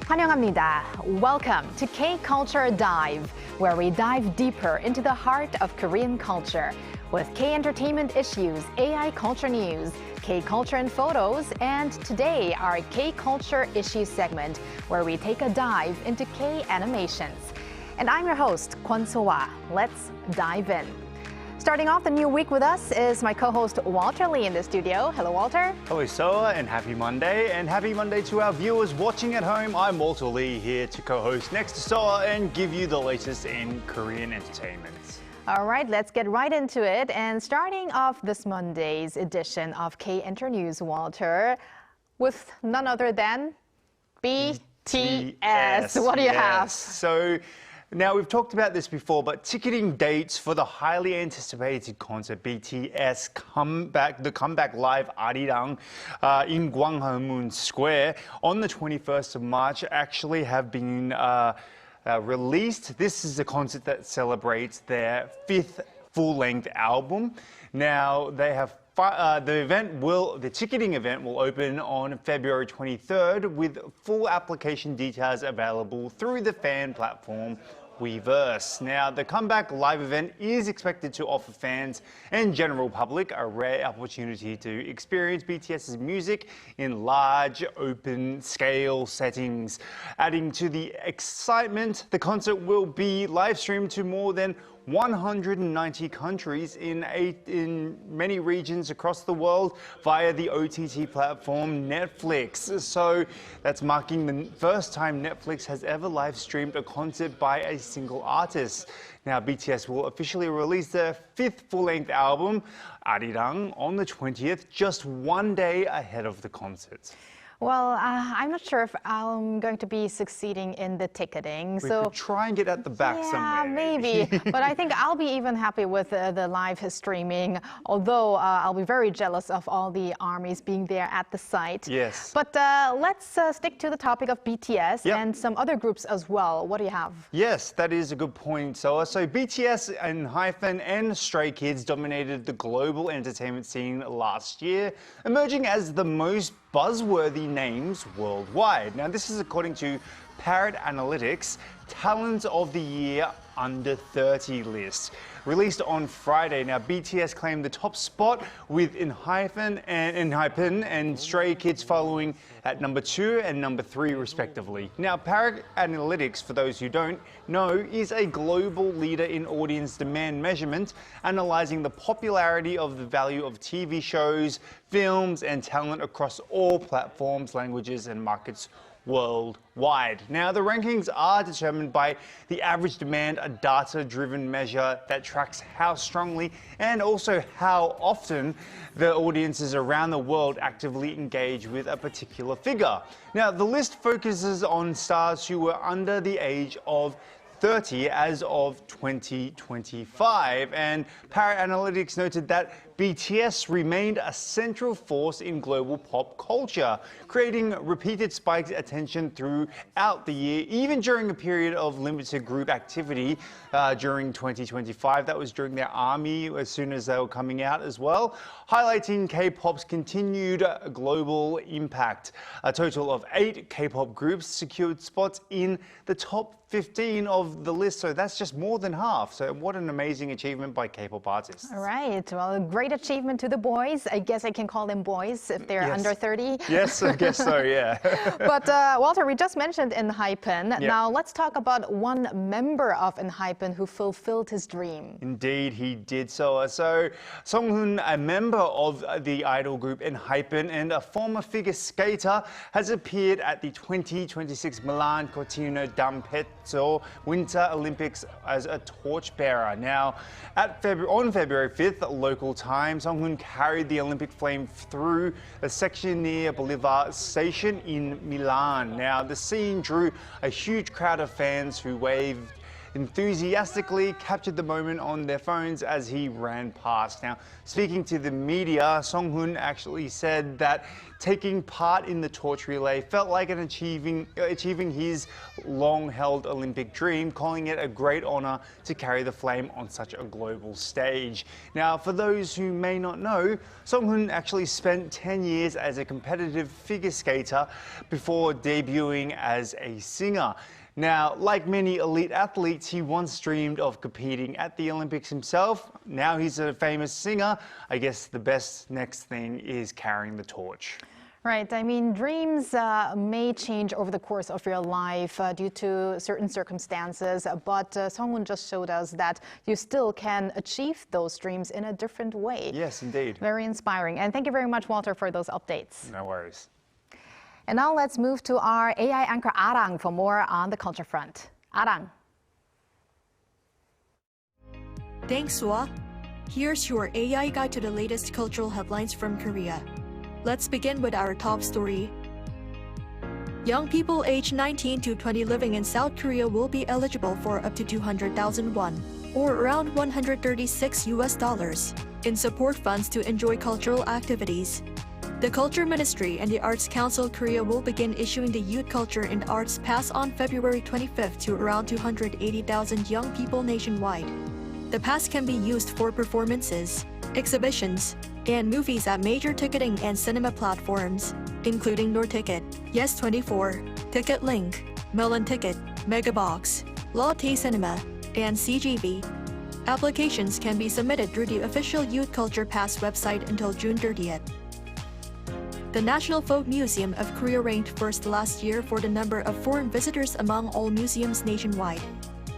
환영합니다. Welcome to K-Culture Dive, where we dive deeper into the heart of Korean culture with K-entertainment issues, AI culture news, K-culture and photos, and today our K-culture issues segment, where we take a dive into K-animations. And I'm your host, Kwon-soa. Let's dive in. Starting off the new week with us is my co-host Walter Lee in the studio. Hello, Walter. Hello, Soa, and happy Monday. And happy Monday to our viewers watching at home. I'm Walter Lee here to co-host next to Soa and give you the latest in Korean entertainment. All right, let's get right into it. And starting off this Monday's edition of K-Enter News, Walter, with none other than BTS. What do you have? So, now, we've talked about this before, but ticketing dates for the highly anticipated concert BTS the comeback live Arirang in Gwanghwamun Square on the 21st of March actually have been released. This is a concert that celebrates their fifth full-length album. Now, they have the ticketing event will open on February 23rd with full application details available through the fan platform Weverse. Now, the comeback live event is expected to offer fans and general public a rare opportunity to experience BTS's music in large, open-scale settings. Adding to the excitement, the concert will be live-streamed to more than 190 countries in many regions across the world via the OTT platform Netflix. So that's marking the first time Netflix has ever live streamed a concert by a single artist. Now, BTS will officially release their fifth full-length album, Arirang, on the 20th, just one day ahead of the concert. Well, I'm not sure if I'm going to be succeeding in the ticketing. We could try and get at the back somewhere. Yeah, maybe. But I think I'll be even happy with the live streaming, although I'll be very jealous of all the armies being there at the site. Yes. But let's stick to the topic of BTS and some other groups as well. What do you have? Yes, that is a good point, Soa. So BTS and Hyphen and Stray Kids dominated the global entertainment scene last year, emerging as the most buzzworthy names worldwide. Now, this is according to Parrot Analytics' Talent of the Year Under 30 list. Released on Friday. Now, BTS claimed the top spot with Hyphen and Stray Kids following at number 2 and number 3 respectively. Now, Parrot Analytics, for those who don't know, is a global leader in audience demand measurement, analyzing the popularity of the value of TV shows, films, and talent across all platforms, languages, and markets worldwide. Now, the rankings are determined by the average demand, a data-driven measure that tracks how strongly and also how often the audiences around the world actively engage with a particular figure. Now, the list focuses on stars who were under the age of 30 as of 2025, and Parrot Analytics noted that BTS remained a central force in global pop culture, creating repeated spikes in attention throughout the year, even during a period of limited group activity during 2025. That was during their army as soon as they were coming out as well, highlighting K-pop's continued global impact. A total of 8 K-pop groups secured spots in the top 15 of the list, so that's just more than half. So what an amazing achievement by K-pop artists. All right, well, a great achievement to the boys. I guess I can call them boys if they're under 30. Yes, I guess so, yeah. But Walter, we just mentioned Hypen. Yep. Now let's talk about one member of Hypen who fulfilled his dream. Indeed, he did so. So Songhoon, a member of the idol group Hypen and a former figure skater, has appeared at the 2026 Milan Cortina d'Ampezzo Winter Olympics as a torchbearer. Now, on February 5th, local time, Songhoon carried the Olympic flame through a section near Bolivar Station in Milan. Now, the scene drew a huge crowd of fans who waved enthusiastically captured the moment on their phones as he ran past. Now, speaking to the media, Song-hoon actually said that taking part in the torch relay felt like achieving his long-held Olympic dream, calling it a great honor to carry the flame on such a global stage. Now, for those who may not know, Song-hoon actually spent 10 years as a competitive figure skater before debuting as a singer. Now, like many elite athletes, he once dreamed of competing at the Olympics himself. Now he's a famous singer. I guess the best next thing is carrying the torch. Right. I mean, dreams may change over the course of your life due to certain circumstances, but Song-hoon just showed us that you still can achieve those dreams in a different way. Yes, indeed. Very inspiring. And thank you very much, Walter, for those updates. No worries. And now let's move to our AI anchor Arang for more on the culture front. Arang. Thanks, Sua. Here's your AI guide to the latest cultural headlines from Korea. Let's begin with our top story. Young people aged 19 to 20 living in South Korea will be eligible for up to 200,000 won, or around $136 in support funds to enjoy cultural activities. The Culture Ministry and the Arts Council Korea will begin issuing the Youth Culture and Arts Pass on February 25th to around 280,000 young people nationwide. The pass can be used for performances, exhibitions, and movies at major ticketing and cinema platforms, including Norticket, Yes24, Ticket Link, Melon Ticket, Megabox, Lotte Cinema, and CGV. Applications can be submitted through the official Youth Culture Pass website until June 30th. The National Folk Museum of Korea ranked first last year for the number of foreign visitors among all museums nationwide.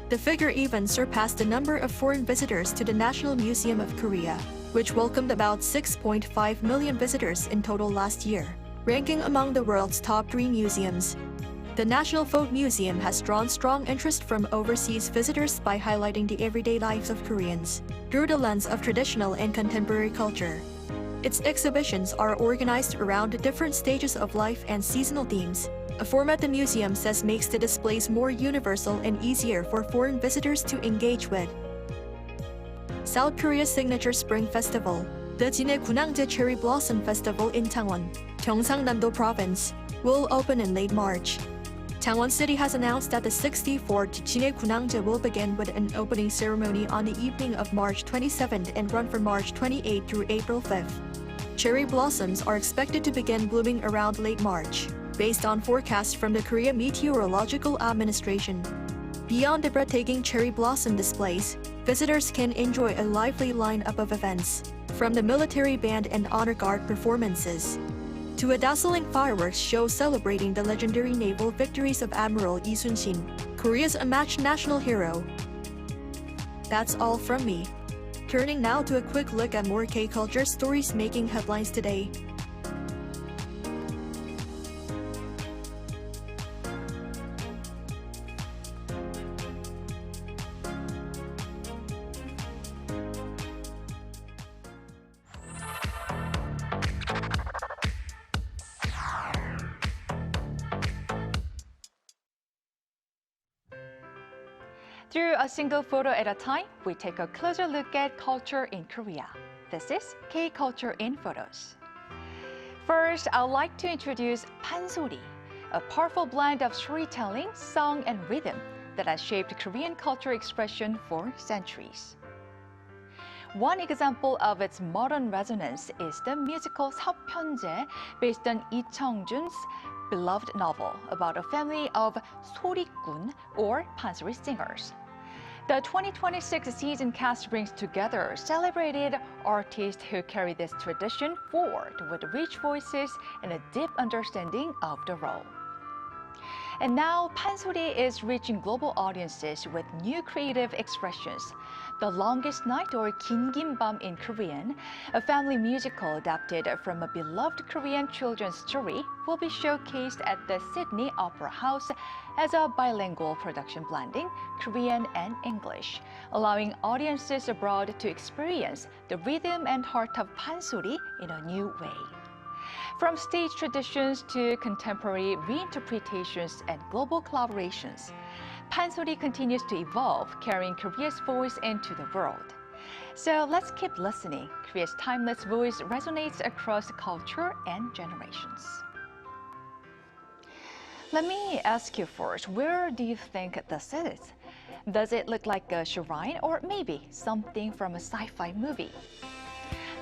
The figure even surpassed the number of foreign visitors to the National Museum of Korea, which welcomed about 6.5 million visitors in total last year, ranking among the world's top 3 museums. The National Folk Museum has drawn strong interest from overseas visitors by highlighting the everyday lives of Koreans through the lens of traditional and contemporary culture. Its exhibitions are organized around the different stages of life and seasonal themes, a format the museum says makes the displays more universal and easier for foreign visitors to engage with. South Korea's signature spring festival, the Gwanghwamun Cherry Blossom Festival in Changwon, Gyeongsang-namdo Province, will open in late March. Changwon City has announced that the 64th Gwanghwamun will begin with an opening ceremony on the evening of March 27th and run from March 28th through April 5th. Cherry blossoms are expected to begin blooming around late March, based on forecasts from the Korea Meteorological Administration. Beyond the breathtaking cherry blossom displays, visitors can enjoy a lively lineup of events, from the military band and honor guard performances to a dazzling fireworks show celebrating the legendary naval victories of Admiral Lee Sun-shin, Korea's unmatched national hero. That's all from me. Turning now to a quick look at more K-culture stories making headlines today. Through a single photo at a time, we take a closer look at culture in Korea. This is K-Culture in Photos. First, I'd like to introduce pansori, a powerful blend of storytelling, song, and rhythm that has shaped Korean culture expression for centuries. One example of its modern resonance is the musical 서편제, based on Lee Chong-jun's beloved novel about a family of 소리꾼 or pansori singers. The 2026 season cast brings together celebrated artists who carry this tradition forward with rich voices and a deep understanding of the role. And now, pansori is reaching global audiences with new creative expressions. The Longest Night, or 긴 밤 in Korean, a family musical adapted from a beloved Korean children's story, will be showcased at the Sydney Opera House as a bilingual production blending Korean and English, allowing audiences abroad to experience the rhythm and heart of pansori in a new way. From stage traditions to contemporary reinterpretations and global collaborations, Pansori continues to evolve, carrying Korea's voice into the world. So let's keep listening. Korea's timeless voice resonates across culture and generations. Let me ask you first, where do you think this is? Does it look like a shrine or maybe something from a sci-fi movie?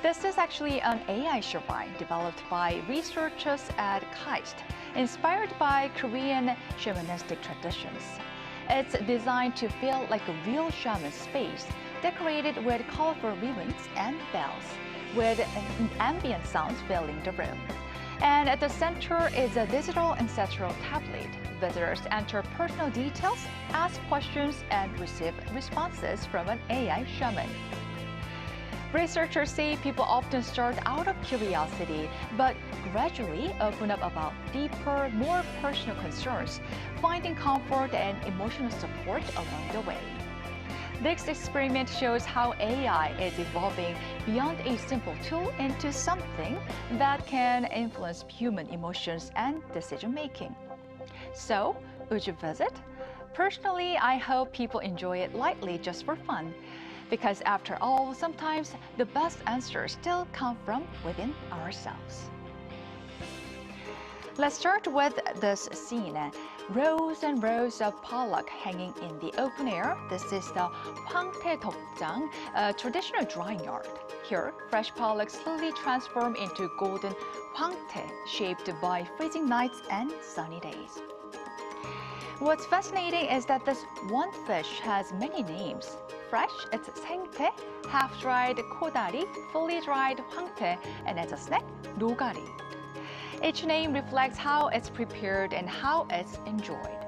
This is actually an AI shrine developed by researchers at KAIST, inspired by Korean shamanistic traditions. It's designed to feel like a real shaman space, decorated with colorful ribbons and bells, with ambient sounds filling the room. And at the center is a digital ancestral tablet. Visitors enter personal details, ask questions, and receive responses from an AI shaman. Researchers say people often start out of curiosity, but gradually open up about deeper, more personal concerns, finding comfort and emotional support along the way. This experiment shows how AI is evolving beyond a simple tool into something that can influence human emotions and decision-making. So, would you visit? Personally, I hope people enjoy it lightly just for fun. Because after all, sometimes the best answers still come from within ourselves. Let's start with this scene. Rows and rows of pollock hanging in the open air. This is the Hwangtae Dokjang, a traditional drying yard. Here, fresh pollock slowly transform into golden hwangtae, shaped by freezing nights and sunny days. What's fascinating is that this one fish has many names. Fresh, it's 생태, half-dried kodari, fully dried hwangtae, and as a snack, nogari. Each name reflects how it's prepared and how it's enjoyed.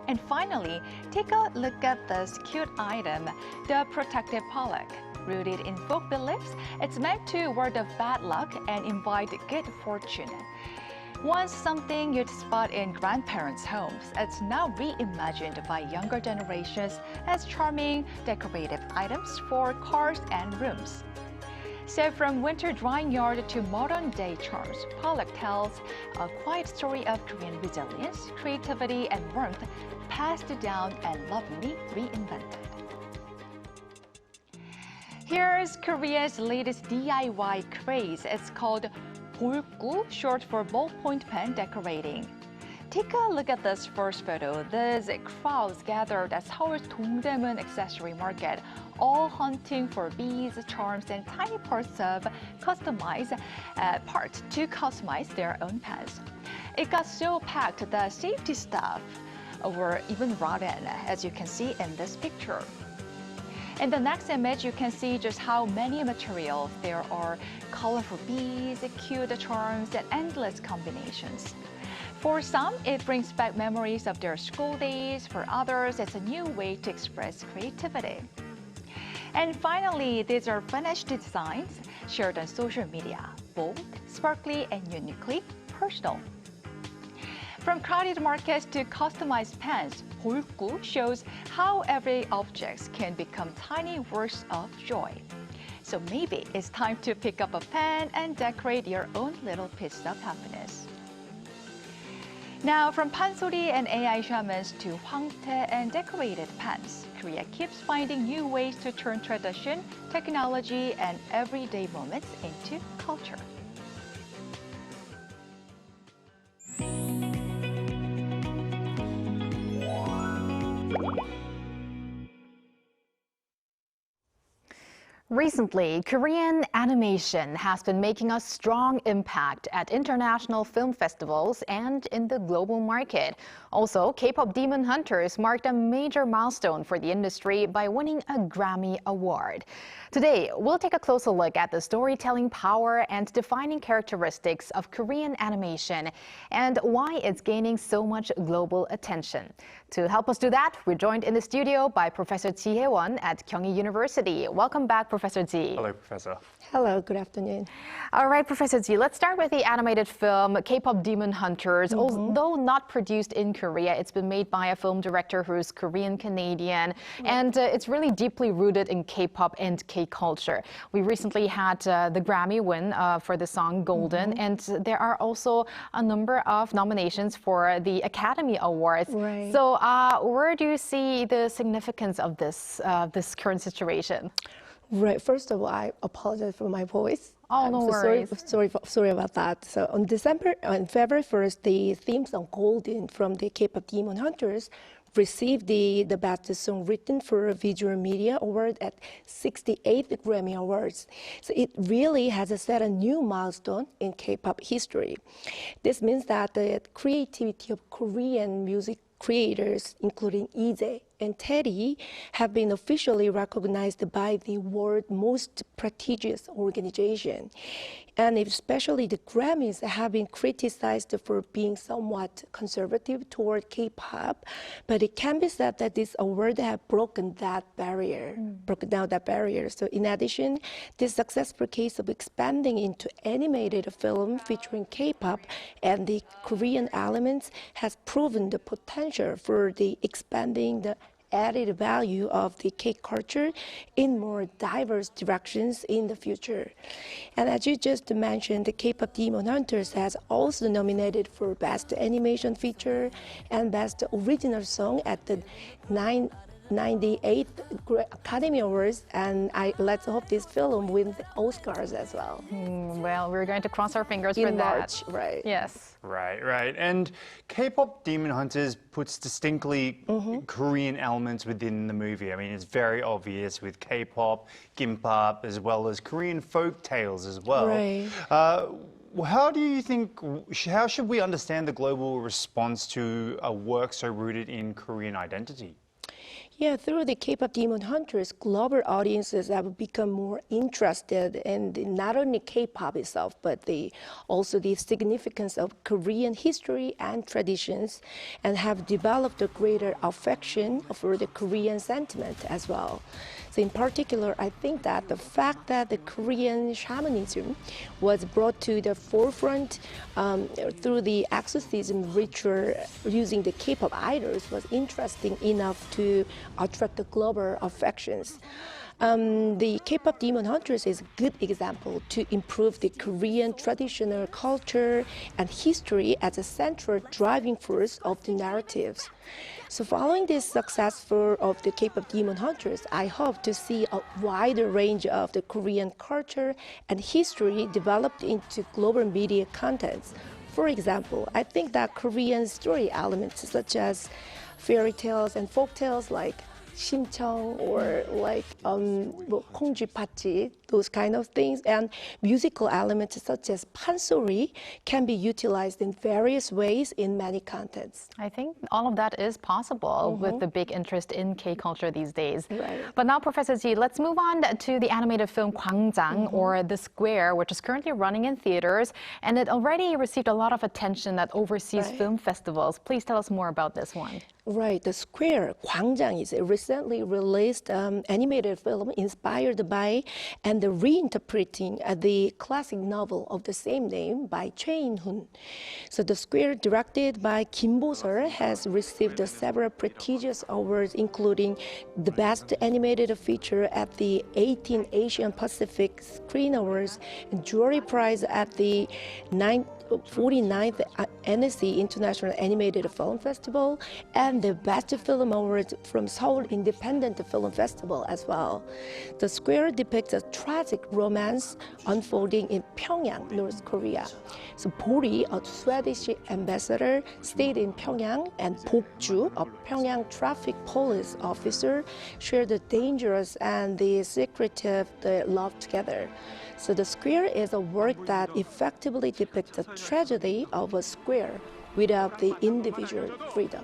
And finally, take a look at this cute item, the protective pollock. Rooted in folk beliefs, it's meant to ward off bad luck and invite good fortune. Once something you'd spot in grandparents' homes, it's now reimagined by younger generations as charming, decorative items for cars and rooms. So from winter drying yard to modern-day charms, pollock tells a quiet story of Korean resilience, creativity, and warmth passed down and lovingly reinvented. Here's Korea's latest DIY craze. It's called 볼구, short for ballpoint pen decorating. Take a look at this first photo. There's crowds gathered at Seoul's Dongdaemun accessory market, all hunting for beads, charms, and tiny parts of customized parts to customize their own pens. It got so packed that safety staff were even brought in, as you can see in this picture. In the next image, you can see just how many materials there are: colorful beads, cute charms, and endless combinations. For some, it brings back memories of their school days. For others, it's a new way to express creativity. And finally, these are finished designs shared on social media, bold, sparkly, and uniquely personal. From crowded markets to customized pens, 볼구 shows how every object can become tiny works of joy. So maybe it's time to pick up a pen and decorate your own little piece of happiness. Now, from pansori and AI shamans to hwangtae and decorated pens, Korea keeps finding new ways to turn tradition, technology, and everyday moments into culture. Recently, Korean animation has been making a strong impact at international film festivals and in the global market. Also, K-pop Demon Hunters marked a major milestone for the industry by winning a Grammy Award. Today, we'll take a closer look at the storytelling power and defining characteristics of Korean animation and why it's gaining so much global attention. To help us do that, we're joined in the studio by Professor Ji Hae-won at Kyunghee University. Welcome back, Professor Professor Ji. Hello, Professor. Hello, good afternoon. All right, Professor Ji, let's start with the animated film K-pop Demon Hunters. Although not produced in Korea, it's been made by a film director who's Korean-Canadian, and it's really deeply rooted in K-pop and K-culture. We recently had the Grammy win for the song Golden, and there are also a number of nominations for the Academy Awards. Right. So where do you see the significance of this current situation? Right. First of all, I apologize for my voice. Oh, no worries. Sorry about that. So on February 1st, the theme song Golden from the K-pop Demon Hunters received the Best Song Written for Visual Media Award at 68th Grammy Awards. So it really has set a new milestone in K-pop history. This means that the creativity of Korean music creators, including Lee and Teddy, have been officially recognized by the world's most prestigious organization. And especially the Grammys have been criticized for being somewhat conservative toward K-pop, but it can be said that this award have broken down that barrier. So in addition, this successful case of expanding into animated film featuring K-pop and the Korean elements has proven the potential for the expanding the added value of the K culture in more diverse directions in the future. And as you just mentioned, the K-pop Demon Hunters has also nominated for Best Animation Feature and Best Original Song at the 98th Academy Awards, and let's hope this film wins the Oscars as well. Well, we're going to cross our fingers for In that. March, right? Yes. Right. And K-pop Demon Hunters puts distinctly Korean elements within the movie. I mean, it's very obvious with K-pop, Gimpop, as well as Korean folk tales as well. Right. How do you think, how should we understand the global response to a work so rooted in Korean identity? Yeah, through the K-pop Demon Hunters, global audiences have become more interested in not only K-pop itself, but also the significance of Korean history and traditions, and have developed a greater affection for the Korean sentiment as well. So in particular, I think that the fact that the Korean shamanism was brought to the forefront through the exorcism ritual using the K-pop idols was interesting enough to attract the global affections. The K-pop Demon Hunters is a good example to improve the Korean traditional culture and history as a central driving force of the narratives. So following this success of the K-pop Demon Hunters, I hope to see a wider range of the Korean culture and history developed into global media contents. For example, I think that Korean story elements such as fairy tales and folk tales like 심청 or like 콩쥐팥쥐, those kind of things, and musical elements such as pansori can be utilized in various ways in many contents. I think all of that is possible with the big interest in K-culture these days. Right. But now, Professor Ji, let's move on to the animated film Gwanghwamun or The Square, which is currently running in theaters, and it already received a lot of attention at overseas film festivals. Please tell us more about this one. Right, The Square, Gwanghwamun, is a recently released animated film inspired by and reinterpreting the classic novel of the same name by Choi In-hoon. So The Square, directed by Kim Bo-seol, has received several prestigious awards, including the Best Animated Feature at the 18th Asian Pacific Screen Awards, and Jury Prize at the 49th NSC International Animated Film Festival, and the Best Film Award from Seoul Independent Film Festival as well. The Square depicts a tragic romance unfolding in Pyongyang, North Korea. So Bori, a Swedish ambassador, stayed in Pyongyang, and Bokju, a Pyongyang traffic police officer, share the dangerous and the secretive love together. So The Square is a work that effectively depicts the tragedy of a square without the individual freedom.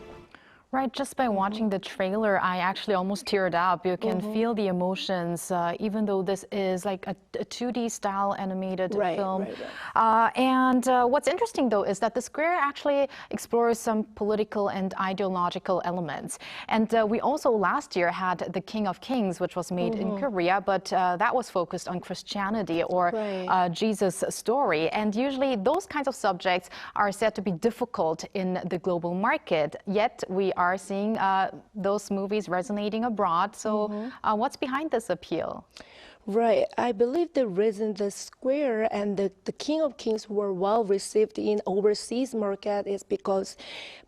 Right, just by watching the trailer, I actually almost teared up. You can feel the emotions, even though this is like a 2D style animated film. And what's interesting, though, is that the square actually explores some political and ideological elements. And we also last year had The King of Kings, which was made in Korea, but that was focused on Christianity or Jesus' story. And usually those kinds of subjects are said to be difficult in the global market, yet we are seeing those movies resonating abroad. So what's behind this appeal? Right. I believe the reason the Square and the King of Kings were well received in overseas market is because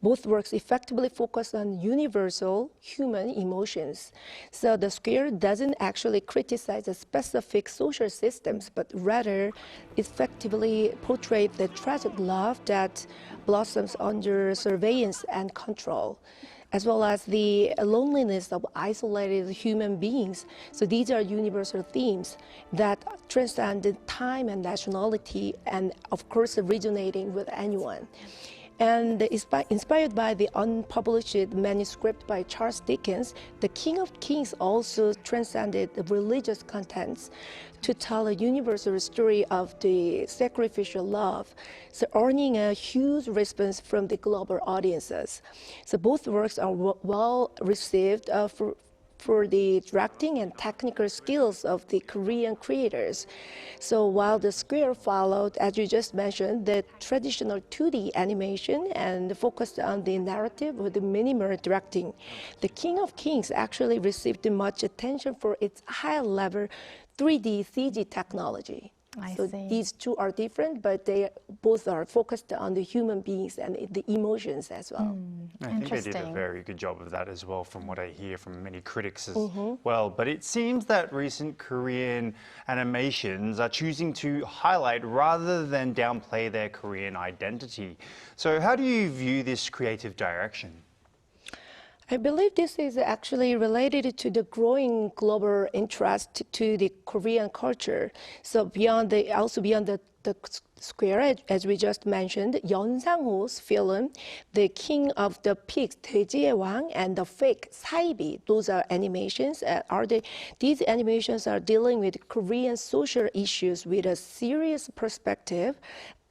both works effectively focus on universal human emotions. So the Square doesn't actually criticize the specific social systems, but rather effectively portray the tragic love that blossoms under surveillance and control, as well as the loneliness of isolated human beings. So these are universal themes that transcend time and nationality, and of course resonating with anyone. And inspired by the unpublished manuscript by Charles Dickens, The King of Kings also transcended the religious contents to tell a universal story of the sacrificial love, so earning a huge response from the global audiences. So both works are well received for the directing and technical skills of the Korean creators. So while the Square followed, as you just mentioned, the traditional 2D animation and focused on the narrative with the minimal directing, The King of Kings actually received much attention for its high-level 3D CG technology. So these two are different, but they both are focused on the human beings and the emotions as well. I think they did a very good job of that as well, from what I hear from many critics as well. But it seems that recent Korean animations are choosing to highlight rather than downplay their Korean identity. So how do you view this creative direction? I believe this is actually related to the growing global interest to the Korean culture. So beyond the Square, as we just mentioned, Yeon Sang-ho's film, The King of the Pigs, 돼지의 왕, and the Fake 사이비, those are animations. These animations are dealing with Korean social issues with a serious perspective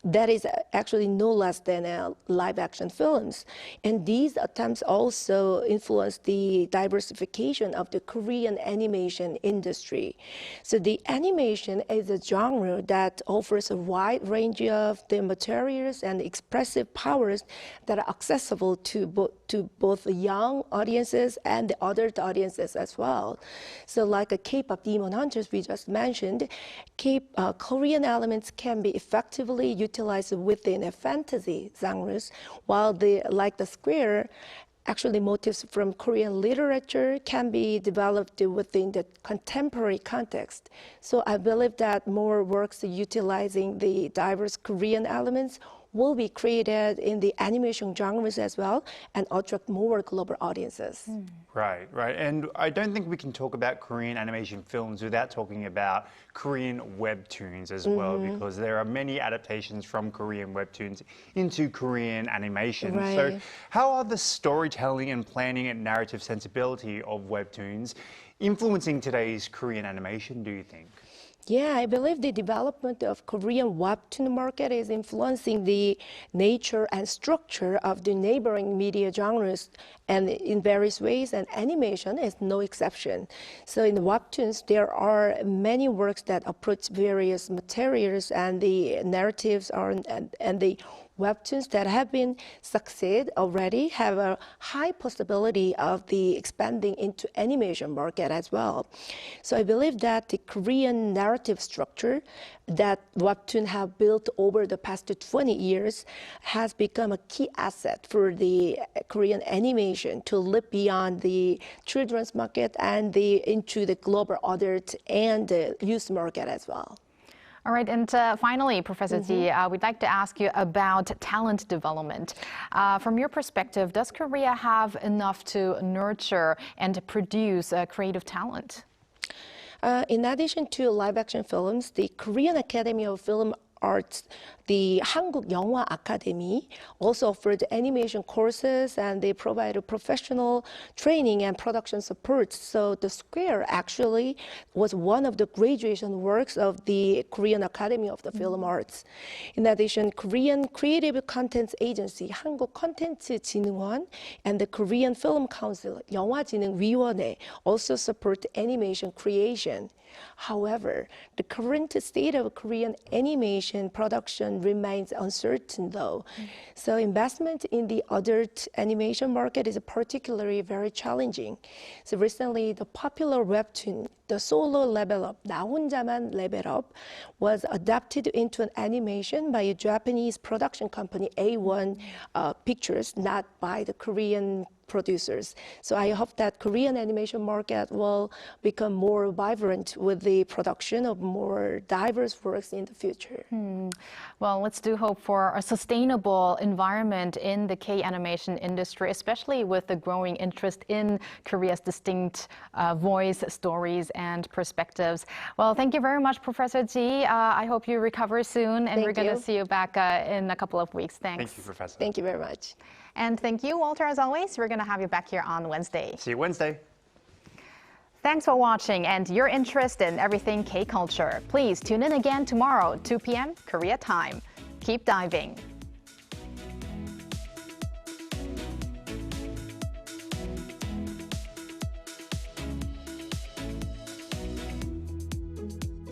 that is actually no less than live-action films. And these attempts also influence the diversification of the Korean animation industry. So the animation is a genre that offers a wide range of the materials and expressive powers that are accessible to both young audiences and the adult audiences as well. So like a K-pop Demon Hunters we just mentioned, Korean elements can be effectively utilized within a fantasy genres, while the Square, actually motifs from Korean literature can be developed within the contemporary context. So I believe that more works utilizing the diverse Korean elements will be created in the animation genres as well and attract more global audiences. Right. And I don't think we can talk about Korean animation films without talking about Korean webtoons as well, because there are many adaptations from Korean webtoons into Korean animation. So how are the storytelling and planning and narrative sensibility of webtoons influencing today's Korean animation, do you think? Yeah, I believe the development of Korean webtoon market is influencing the nature and structure of the neighboring media genres, and in various ways, and animation is no exception. So in the webtoons, there are many works that approach various materials and the narratives and the webtoons that have been succeed already have a high possibility of the expanding into animation market as well. So I believe that the Korean narrative structure that webtoon have built over the past 20 years has become a key asset for the Korean animation to live beyond the children's market and into the global adult and the youth market as well. All right, and finally, Professor Ji, we'd like to ask you about talent development. From your perspective, does Korea have enough to nurture and produce creative talent? In addition to live-action films, the Korean Academy of Film arts, the 한국 영화 Academy also offered animation courses, and they provided professional training and production support. So the Square actually was one of the graduation works of the Korean Academy of the Film Arts. In addition, Korean Creative Content Agency, 한국 콘텐츠 진흥원, and the Korean Film Council, 영화진흥위원회, also support animation creation. However, the current state of Korean animation production remains uncertain though. So investment in the adult animation market is particularly very challenging. So recently, the popular webtoon, The Solo Level Up, 나 혼자만 Level Up, was adapted into an animation by a Japanese production company, A1 Pictures, not by the Korean producers. So I hope that Korean animation market will become more vibrant with the production of more diverse works in the future. Well, let's do hope for a sustainable environment in the K-animation industry, especially with the growing interest in Korea's distinct voice, stories, and perspectives. Well, thank you very much, Professor Ji. I hope you recover soon, and we're going to see you back in a couple of weeks. Thanks. Thank you, Professor. Thank you very much. And thank you, Walter, as always. We're going to have you back here on Wednesday. See you Wednesday. Thanks for watching and your interest in everything K-culture. Please tune in again tomorrow, 2 p.m. Korea time. Keep diving.